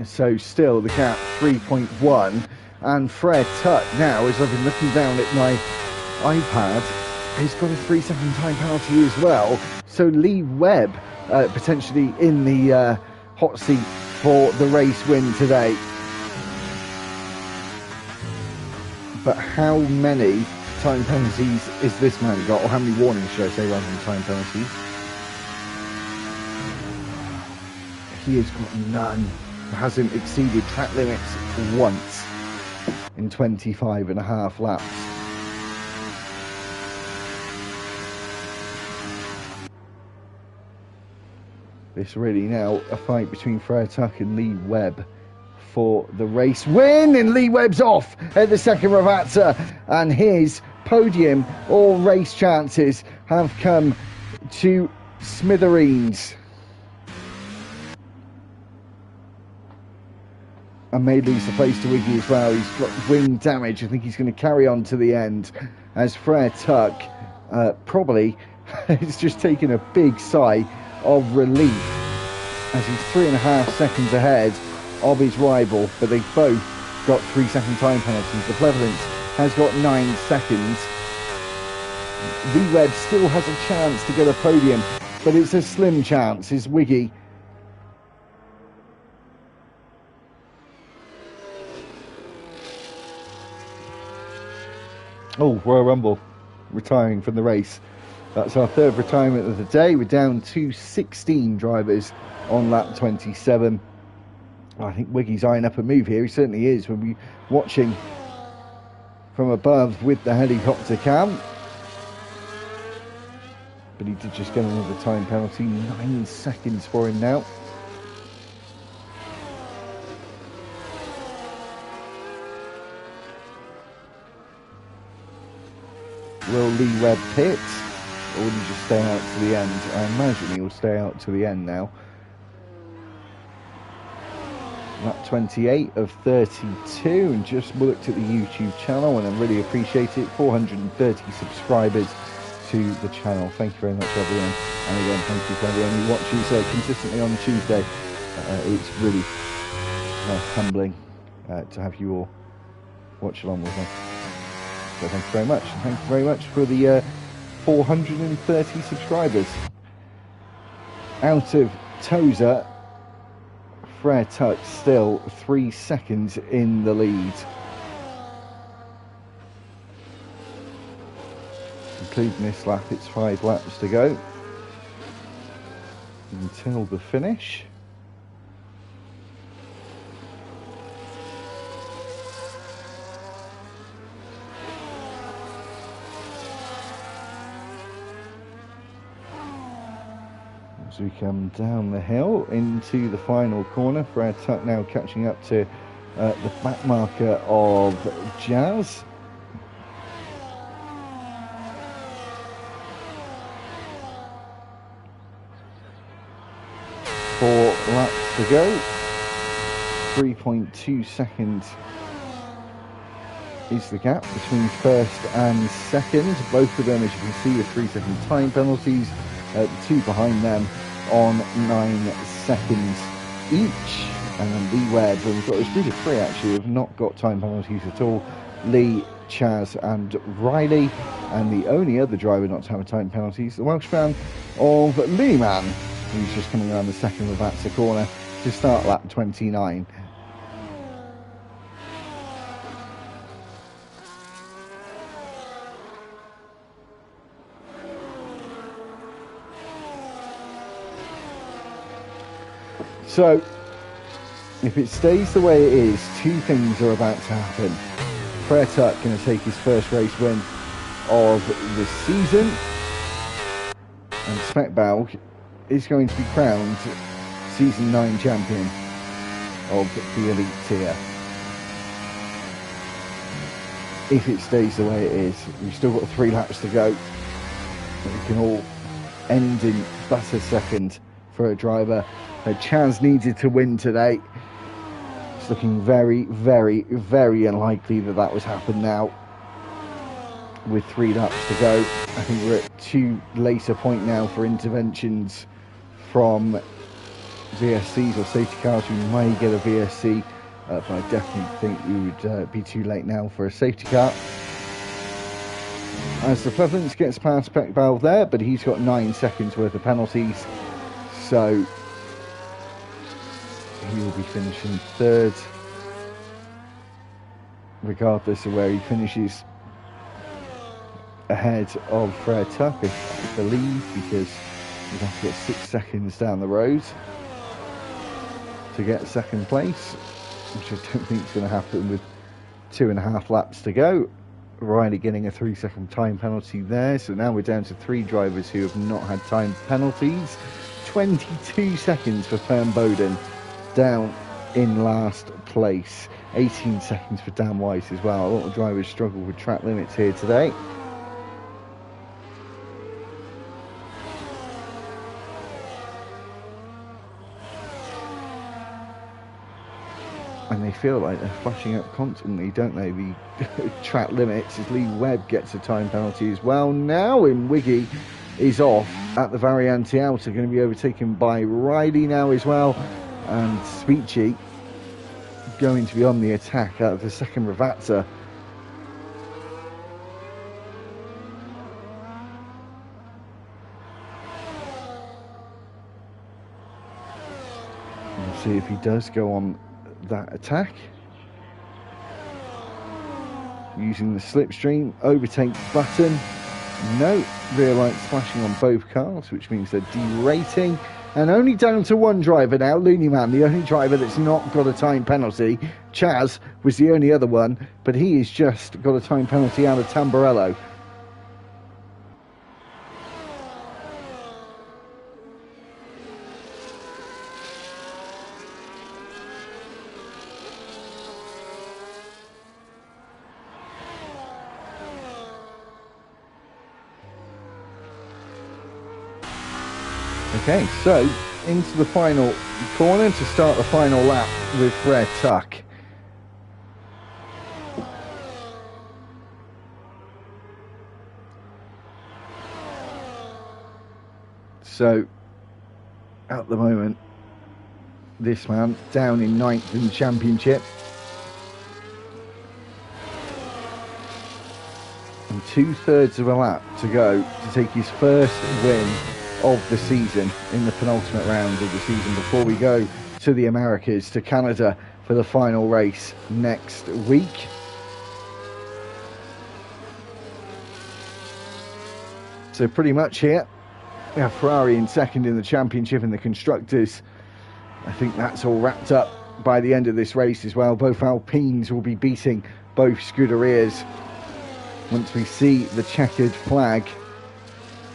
So still the gap 3.1, and Fred Tuck now, as I've been looking down at my iPad, he's got a 3-second time penalty as well. So Lee Webb potentially in the hot seat for the race win today. But how many time penalties is this man got, or how many warnings should I say rather than time penalties? He has got none. Hasn't exceeded track limits once in 25.5 laps. This really now a fight between Fred Tuck and Lee Webb for the race win, and Lee Webb's off at the second Ravazza, and his podium or race chances have come to smithereens. And may lose the place to Wiggy as well. He's got wing damage. I think he's going to carry on to the end, as Fred Tuck probably has just taken a big sigh of relief, as he's 3.5 seconds ahead of his rival, but they've both got 3-second time penalties. The Plevolance has got 9 seconds. Lee Webb still has a chance to get a podium, but it's a slim chance. Is Wiggy. Oh, Royal Rumble retiring from the race. That's our third retirement of the day. We're down to 16 drivers on lap 27. I think Wiggy's eyeing up a move here. He certainly is. We'll be watching from above with the helicopter cam. But he did just get another time penalty. 9 seconds for him now. Will Lee Webb pit, or will he just stay out to the end? I imagine he'll stay out to the end now. Lap 28 of 32, and just looked at the YouTube channel, and I really appreciate it. 430 subscribers to the channel. Thank you very much, everyone. And again, thank you for everyone who watches consistently on Tuesday. It's really humbling to have you all watch along with me. So thank you very much. And thank you very much for the 430 subscribers. Out of Tozer, Frere Tuck still 3 seconds in the lead. Including this lap, it's 5 laps to go until the finish. As we come down the hill into the final corner, Frere Tuck now catching up to the back marker of Jazz. Four laps to go. 3.2 seconds is the gap between first and second. Both of them, as you can see, with 3-second time penalties. The two behind them on 9 seconds each. And then Lee Webb, and we've got this group of 3 actually, have not got time penalties at all. Lee, Chaz and Riley. And the only other driver not to have a time penalty is the Welshman of Lehman, who's just coming around the second Ravazza corner to start lap 29. So, if it stays the way it is, 2 things are about to happen. Frere Tuck going to take his first race win of the season, and Speckbaugh is going to be crowned Season 9 champion of the Elite tier. If it stays the way it is, we've still got 3 laps to go. We can all end in but a second for a driver. Chaz needed to win today. It's looking very, very, very unlikely that that was happen now. With 3 laps to go, I think we're at too late a point now for interventions from VSCs or safety cars. We may get a VSC, but I definitely think we would be too late now for a safety car. As the Pleasance gets past Speckbaugh there, but he's got 9 seconds worth of penalties, so he will be finishing 3rd, regardless of where he finishes, ahead of Frere Tuck, I believe, because you have to get 6 seconds down the road to get 2nd place, which I don't think is going to happen with 2.5 laps to go. Riley getting a 3-second time penalty there, so now we're down to 3 drivers who have not had time penalties. 22 seconds for Fern Bowden down in last place. 18 seconds for Dan Weiss as well. A lot of drivers struggle with track limits here today. And they feel like they're flashing up constantly, don't they? The track limits, as Lee Webb gets a time penalty as well. Now in Wiggy is off at the Variante Outer, going to be overtaken by Riley now as well. And Speechy going to be on the attack out of the second Ravazza. We'll see if he does go on that attack. Using the slipstream overtake button. No, rear lights flashing on both cars, which means they're derating. and only down to one driver now, Looney Man, the only driver that's not got a time penalty. Chaz was the only other one, but he has just got a time penalty out of Tamburello. Okay, so into the final corner to start the final lap with Fred Tuck. So, at the moment, this man down in 9th in the championship. And 2/3 of a lap to go to take his first win of the season in the penultimate round of the season before we go to the Americas, to Canada for the final race next week. So pretty much here we have Ferrari in second in the championship in the constructors. I think that's all wrapped up by the end of this race as well. Both Alpines will be beating both Scuderias once we see the checkered flag.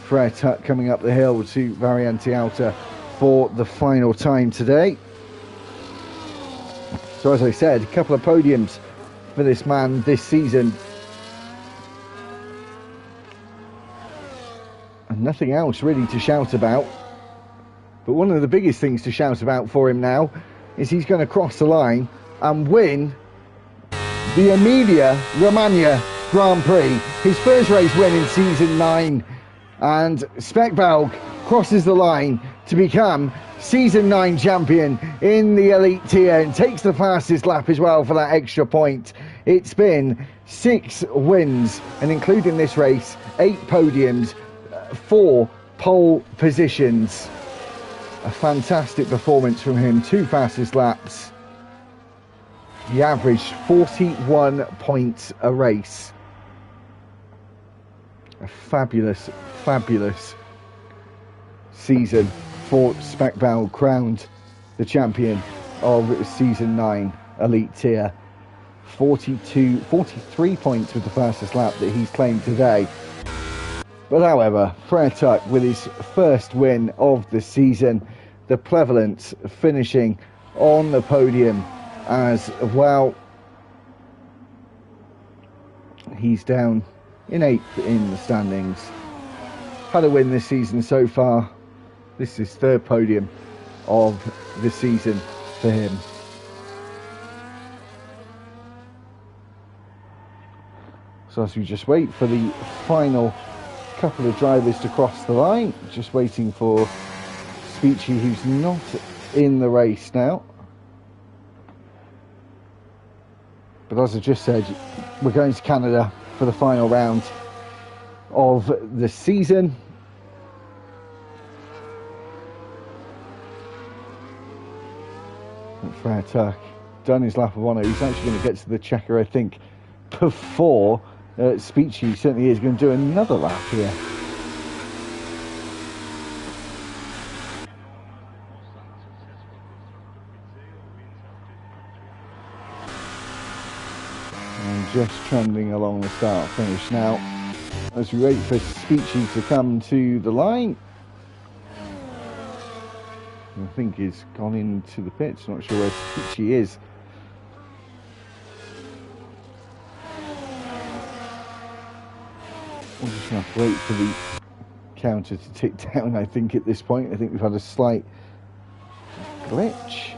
Fred Tuck coming up the hill to Variante Alta for the final time today. So as I said, a couple of podiums for this man this season. And nothing else really to shout about. But one of the biggest things to shout about for him now is he's going to cross the line and win the Emila Romagna Grand Prix. His first race win in season 9. And Speckbalg crosses the line to become season 9 champion in the elite tier and takes the fastest lap as well for that extra point. It's been 6 wins, and including this race, 8 podiums, 4 pole positions. A fantastic performance from him. 2 fastest laps. He averaged 41 points a race. A fabulous, fabulous season for Speckbalg, crowned the champion of season 9 elite tier. 43 points with the fastest lap that he's claimed today. But however, Fred Tuck with his first win of the season, the Plevolance finishing on the podium as well. He's down in 8th in the standings. Had a win this season so far. This is 3rd podium of the season for him. So as we just wait for the final couple of drivers to cross the line, just waiting for Speechy, who's not in the race now. But as I just said, we're going to Canada for the final round of the season. Fred Tuck done his lap of honour. He's actually going to get to the checker, I think, before Speechy certainly is going to do another lap here. And just trundling along the start finish now as we wait for Speechy to come to the line. I think he's gone into the pits, not sure where Speechy is. We'll just have to wait for the counter to tick down, I think, at this point. I think we've had a slight glitch.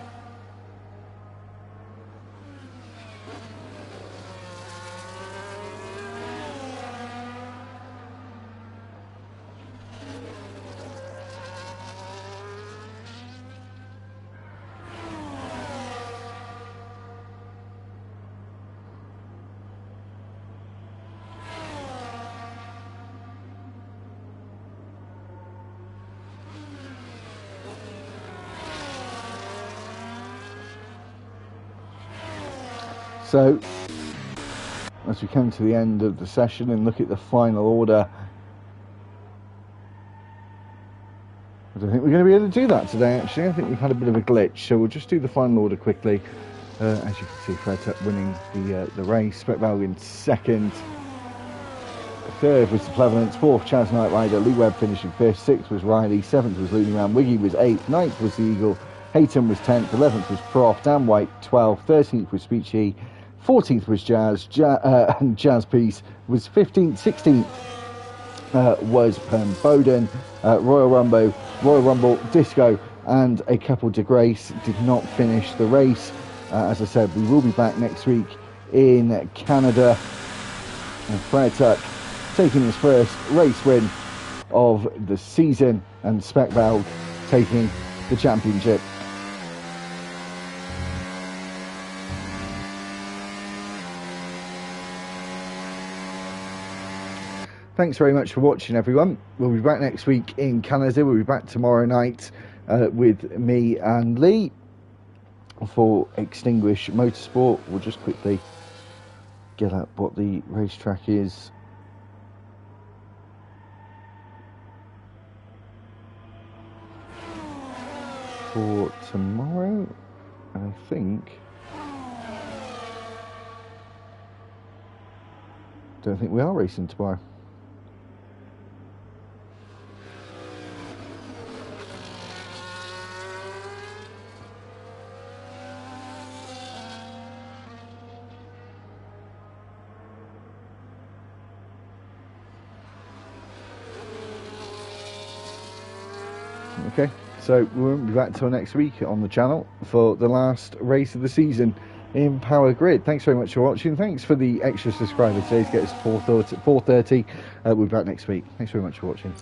So, as we come to the end of the session and look at the final order, I don't think we're going to be able to do that today, actually. I think we've had a bit of a glitch, so we'll just do the final order quickly. As you can see, Fred winning the race, Speckbell in second. Third was the Plevenance, fourth Chaz Knight Rider, Lee Webb finishing fifth, sixth was Riley, seventh was Looney Man, Wiggy was eighth, ninth was the Eagle, Hayton was 10th, 11th was Prof, Dan White 12th, 13th was Speechy, 14th was Jazz, and Jazz Peace was 15th, 16th was Perm Bowden, Royal Rumble, Disco and a couple de Grace did not finish the race. As I said, we will be back next week in Canada, and Fred Tuck taking his first race win of the season, and Speckbell taking the championship. Thanks very much for watching, everyone. We'll be back next week in Canada. We'll be back tomorrow night with me and Lee for Extinguish Motorsport. We'll just quickly get up what the racetrack is. For tomorrow, I don't think we are racing tomorrow. Okay, so we won't be back till next week on the channel for the last race of the season in Power Grid. Thanks very much for watching. Thanks for the extra subscribers today to get us 4:30. We'll be back next week. Thanks very much for watching.